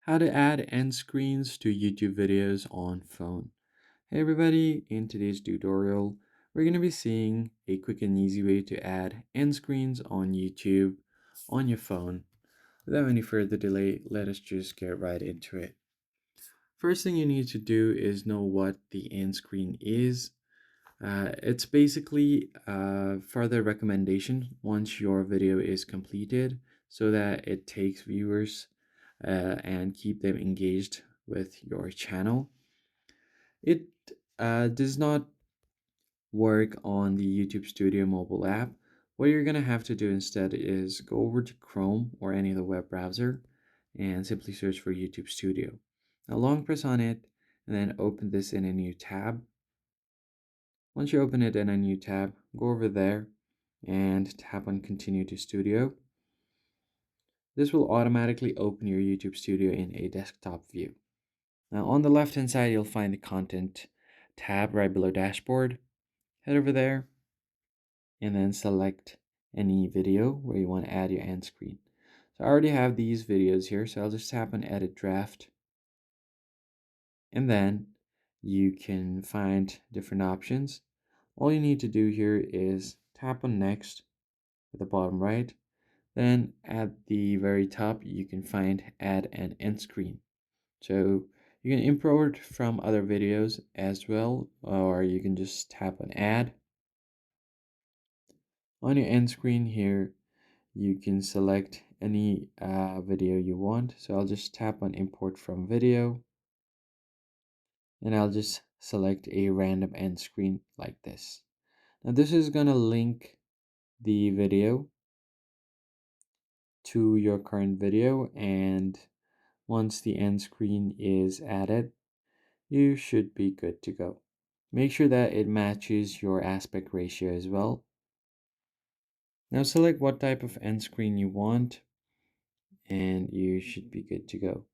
How to add end screens to YouTube videos on phone. Hey everybody, in today's tutorial, we're going to be seeing a quick and easy way to add end screens on YouTube on your phone. Without any further delay, let us just get right into it. First thing you need to do is know what the end screen is. It's basically a further recommendation once your video is completed so that it takes viewers and keep them engaged with your channel. It does not work on the YouTube Studio mobile app. What you're going to have to do instead is go over to Chrome or any other web browser and simply search for YouTube Studio. Now long press on it and then open this in a new tab. Once you open it in a new tab, go over there and tap on Continue to Studio. This will automatically open your YouTube Studio in a desktop view. Now on the left hand side, you'll find the Content tab right below Dashboard. Head over there and then select any video where you want to add your end screen. So I already have these videos here, so I'll just tap on Edit Draft. And then you can find different options. All you need to do here is tap on Next at the bottom right. Then at the very top, you can find Add an End Screen. So you can import from other videos as well, or you can just tap on Add. On your end screen here, you can select any video you want. So I'll just tap on Import from Video. And I'll just select a random end screen like this. Now this is going to link the video to your current video, and once the end screen is added, you should be good to go. Make sure that it matches your aspect ratio as well. Now select what type of end screen you want and you should be good to go.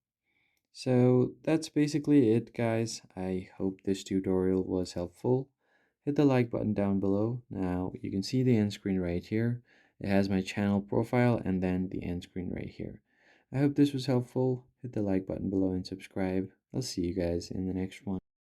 So that's basically it, guys. I hope this tutorial was helpful. Hit the like button down below. Now you can see the end screen right here. It has my channel profile and then the end screen right here. I hope this was helpful. Hit the like button below and subscribe. I'll see you guys in the next one.